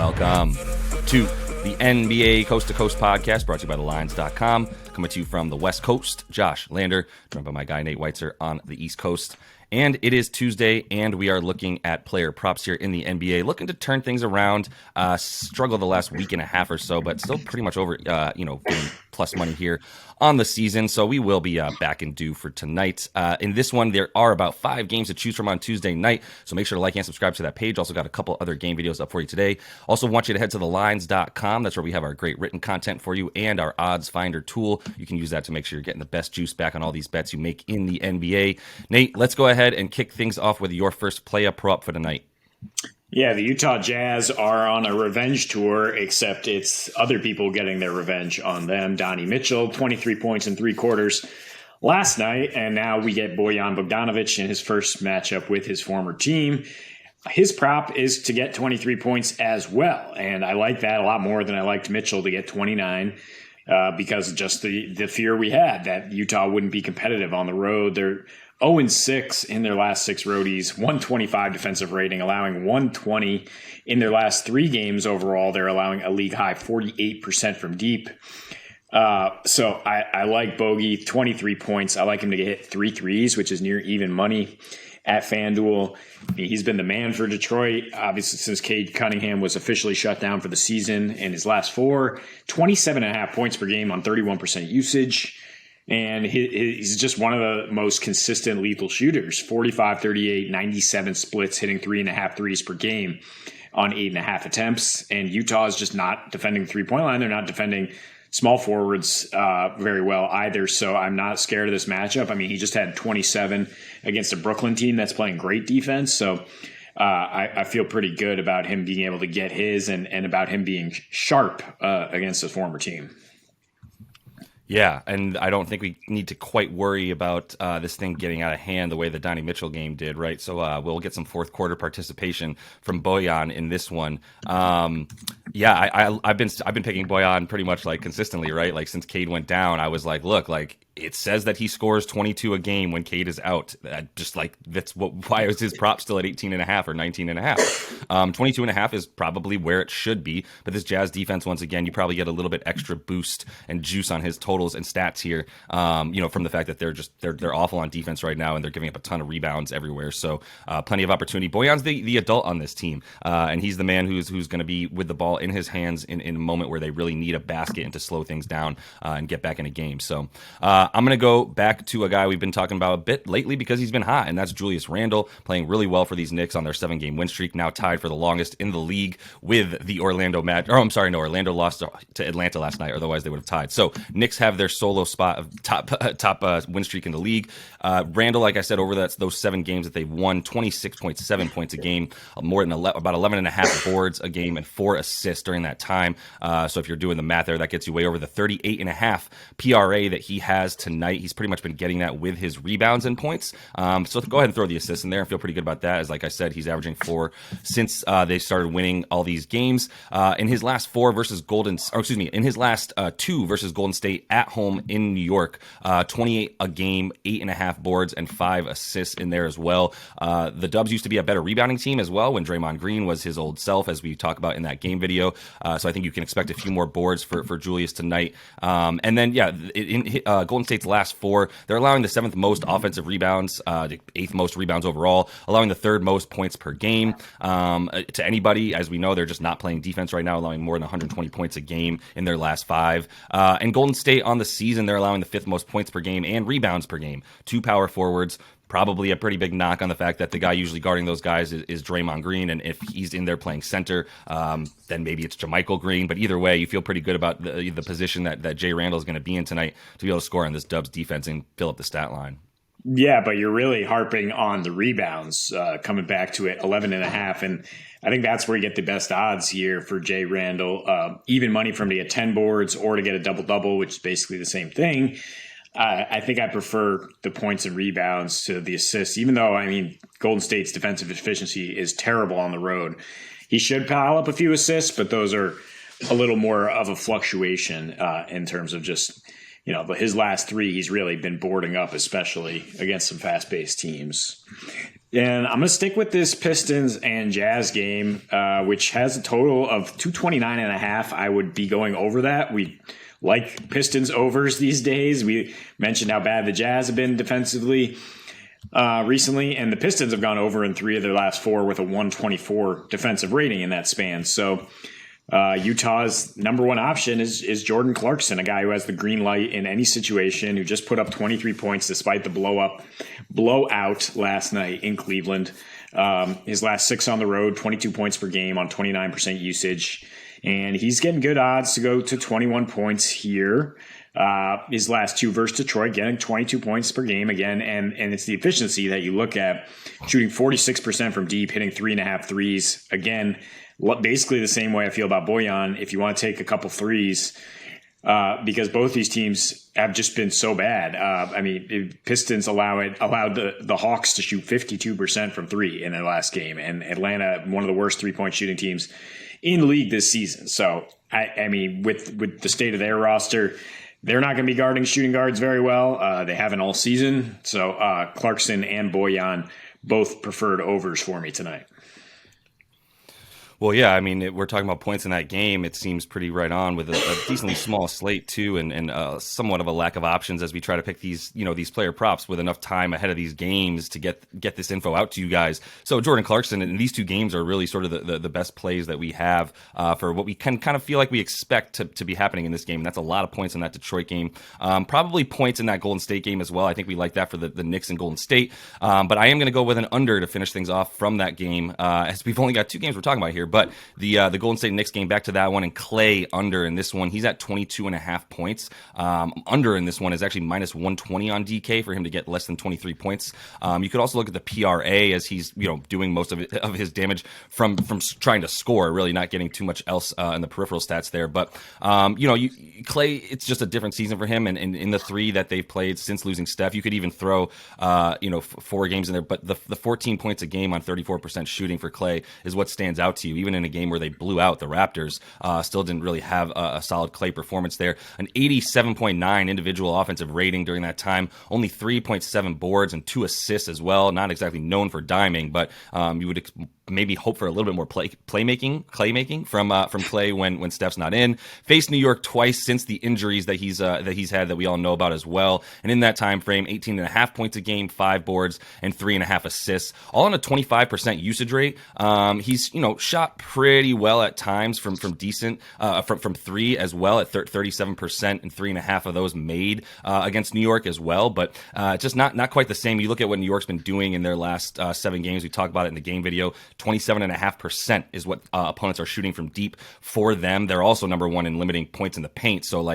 Welcome to the NBA Coast to Coast podcast brought to you by thelines.com. Coming to you from the West Coast, Josh Lander, joined by my guy Nate Weitzer on the East Coast. And it is Tuesday, and we are looking at player props here in the NBA, looking to turn things around. Struggled the last week and a half or so, but still pretty much over, getting plus money here on the season. So we will be back in due for tonight. In this one, there are about 5 games to choose from on Tuesday night. So make sure to like and subscribe to that page. Also got a couple other game videos up for you today. Also want you to head to thelines.com. That's where we have our great written content for you and our odds finder tool. You can use that to make sure you're getting the best juice back on all these bets you make in the NBA. Nate, let's go ahead and kick things off with your first player prop for tonight. Yeah, the Utah Jazz are on a revenge tour, except it's other people getting their revenge on them. Donnie Mitchell, 23 points in 3 quarters last night, and now we get Bojan Bogdanovic in his first matchup with his former team. His prop is to get 23 points as well, and I like that a lot more than I liked Mitchell to get 29 because of just the fear we had that Utah wouldn't be competitive on the road. They're 0-6 in their last 6 roadies, 125 defensive rating, allowing 120 in their last 3 games overall. They're allowing a league high 48% from deep. So I like Bogey, 23 points. I like him to hit 3 threes, which is near even money at FanDuel. He's been the man for Detroit, obviously, since Cade Cunningham was officially shut down for the season. In his last 4, 27.5 points per game on 31% usage. And he's just one of the most consistent lethal shooters, 45, 38, 97 splits, hitting 3.5 threes per game on 8.5 attempts. And Utah is just not defending the three-point line. They're not defending small forwards very well either. So I'm not scared of this matchup. I mean, he just had 27 against a Brooklyn team that's playing great defense. So I feel pretty good about him being able to get his and about him being sharp against his former team. Yeah, and I don't think we need to quite worry about this thing getting out of hand the way the Donnie Mitchell game did, right? So we'll get some fourth quarter participation from Bojan in this one. I've been picking Bojan pretty much like consistently, right? Like since Cade went down, I was like, look, like it says that he scores 22 a game when Cade is out. Why is his prop still at 18.5 or 19.5? 22.5 is probably where it should be. But this Jazz defense, once again, you probably get a little bit extra boost and juice on his totals and stats here. From the fact that they're awful on defense right now and they're giving up a ton of rebounds everywhere. So plenty of opportunity. Bojan's the adult on this team, and he's the man who's going to be with the ball in his hands in a moment where they really need a basket and to slow things down and get back in a game. So I'm going to go back to a guy we've been talking about a bit lately because he's been hot, and that's Julius Randle, playing really well for these Knicks on their 7-game win streak, now tied for the longest in the league with the Orlando Orlando lost to Atlanta last night, otherwise they would have tied. So Knicks have their solo spot of top win streak in the league. Randle, like I said, over those 7 games that they've won, 26.7 points a game, more than about 11.5 boards a game, and 4 assists during that time. So if you're doing the math there, that gets you way over the 38.5 PRA that he has tonight. He's pretty much been getting that with his rebounds and points. So go ahead and throw the assists in there and feel pretty good about that. As like I said, he's averaging 4 since they started winning all these games. In his last 2 versus Golden State at home in New York, 28 a game, 8.5 boards and 5 assists in there as well. The Dubs used to be a better rebounding team as well when Draymond Green was his old self, as we talk about in that game video. So I think you can expect a few more boards for Julius tonight. And then, in Golden State's last 4, they're allowing the 7th most offensive rebounds, the 8th most rebounds overall, allowing the 3rd most points per game to anybody. As we know, they're just not playing defense right now, allowing more than 120 points a game in their last 5. And Golden State on the season, they're allowing the 5th most points per game and rebounds per game. 2 power forwards. Probably a pretty big knock on the fact that the guy usually guarding those guys is Draymond Green, and if he's in there playing center, then maybe it's JaMychal Green. But either way, you feel pretty good about the position that Jay Randle is going to be in tonight to be able to score on this Dubs defense and fill up the stat line. Yeah, but you're really harping on the rebounds, coming back to it, 11.5, and I think that's where you get the best odds here for Jay Randle. Even money for him to get 10 boards or to get a double-double, which is basically the same thing. I think I prefer the points and rebounds to the assists, even though, Golden State's defensive efficiency is terrible on the road. He should pile up a few assists, but those are a little more of a fluctuation in terms of just, his last 3, he's really been boarding up, especially against some fast-paced teams. And I'm going to stick with this Pistons and Jazz game, which has a total of 229.5. I would be going over that. We like Pistons overs these days. We mentioned how bad the Jazz have been defensively recently, and the Pistons have gone over in 3 of their last 4 with a 124 defensive rating in that span. So Utah's number one option is Jordan Clarkson, a guy who has the green light in any situation, who just put up 23 points despite the blowout last night in Cleveland. His last 6 on the road, 22 points per game on 29% usage. And he's getting good odds to go to 21 points here. His last 2 versus Detroit, getting 22 points per game again. And it's the efficiency that you look at, shooting 46% from deep, hitting 3.5 threes. Again, basically the same way I feel about Bojan. If you want to take a couple threes, because both these teams have just been so bad. Pistons allowed the Hawks to shoot 52% from 3 in their last game, and Atlanta, one of the worst 3-point shooting teams in the league this season. So, with the state of their roster, they're not going to be guarding shooting guards very well. They haven't all season. So Clarkson and Bojan both preferred overs for me tonight. Well, yeah, we're talking about points in that game. It seems pretty right on with a decently small slate too, and somewhat of a lack of options as we try to pick these player props with enough time ahead of these games to get this info out to you guys. So Jordan Clarkson and these 2 games are really sort of the best plays that we have for what we can kind of feel like we expect to be happening in this game. And that's a lot of points in that Detroit game. Probably points in that Golden State game as well. I think we like that for the Knicks and Golden State. But I am going to go with an under to finish things off from that game, as we've only got 2 games we're talking about here. But the Golden State Knicks game, back to that one, and Klay under in this one. He's at 22.5 points. Under in this one is actually minus 120 on DK for him to get less than 23 points. You could also look at the PRA, as he's doing most of his damage from trying to score, really not getting too much else in the peripheral stats there. But Klay, it's just a different season for him, and in the 3 that they've played since losing Steph, you could even throw 4 games in there. But the 14 points a game on 34% shooting for Klay is what stands out to you, even in a game where they blew out the Raptors. Still didn't really have a solid Klay performance there. An 87.9 individual offensive rating during that time. Only 3.7 boards and 2 assists as well. Not exactly known for diming, but you would maybe hope for a little bit more playmaking from Klay when Steph's not in. Faced New York twice since the injuries that he's had that we all know about as well. And in that time frame, 18.5 points a game, 5 boards, and 3.5 assists, all on a 25% usage rate. He's shot pretty well at times from decent from 3 as well at 37%, and 3.5 of those made against New York as well. But just not quite the same. You look at what New York's been doing in their last 7 games. We talked about it in the game video. 27.5% is what opponents are shooting from deep for them. They're also number 1 in limiting points in the paint. So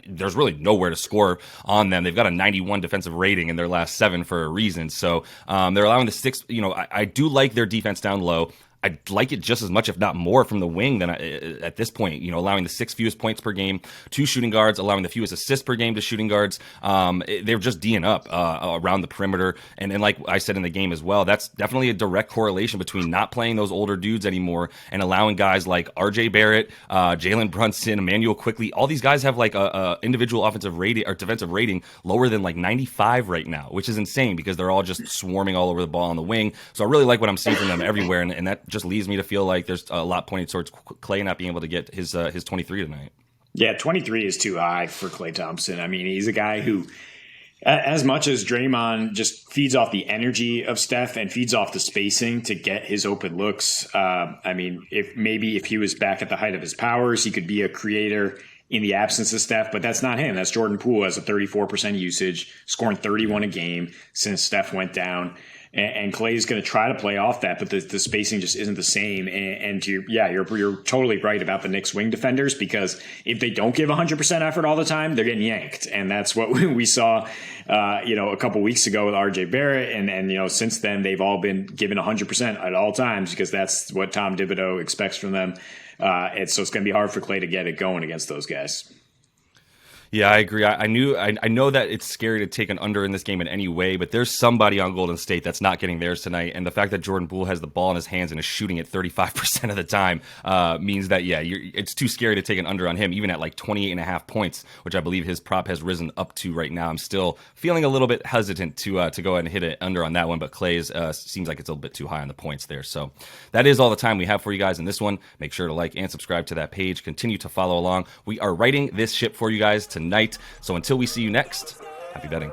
there's really nowhere to score on them. They've got a 91 defensive rating in their last 7 for a reason. So they're allowing the 6. I do like their defense down low. I'd like it just as much, if not more, from the wing than at this point. Allowing the 6 fewest points per game to shooting guards, allowing the fewest assists per game to shooting guards. They're just D'ing up around the perimeter. And like I said in the game as well, that's definitely a direct correlation between not playing those older dudes anymore and allowing guys like R.J. Barrett, Jalen Brunson, Emmanuel Quickley. All these guys have a individual offensive rating or defensive rating lower than 95 right now, which is insane because they're all just swarming all over the ball on the wing. So I really like what I'm seeing from them everywhere, and that just leads me to feel like there's a lot pointed towards Klay not being able to get his 23 tonight. Yeah, 23 is too high for Klay Thompson. He's a guy who, as much as Draymond just feeds off the energy of Steph and feeds off the spacing to get his open looks. If he was back at the height of his powers, he could be a creator in the absence of Steph, but that's not him. That's Jordan Poole, has a 34% usage, scoring 31 a game since Steph went down. And Klay is going to try to play off that, but the spacing just isn't the same. And you're totally right about the Knicks wing defenders, because if they don't give 100% effort all the time, they're getting yanked. And that's what we saw, a couple weeks ago with R.J. Barrett. And since then, they've all been given 100% at all times, because that's what Tom Thibodeau expects from them. And so it's going to be hard for Klay to get it going against those guys. Yeah, I agree. I know that it's scary to take an under in this game in any way, but there's somebody on Golden State that's not getting theirs tonight. And the fact that Jordan Poole has the ball in his hands and is shooting it 35% of the time means that, yeah, it's too scary to take an under on him, even at like 28.5 points, which I believe his prop has risen up to right now. I'm still feeling a little bit hesitant to go ahead and hit it under on that one, but Clay's seems like it's a little bit too high on the points there. So that is all the time we have for you guys in this one. Make sure to like and subscribe to that page. Continue to follow along. We are writing this ship for you guys tonight. So until we see you next, happy betting.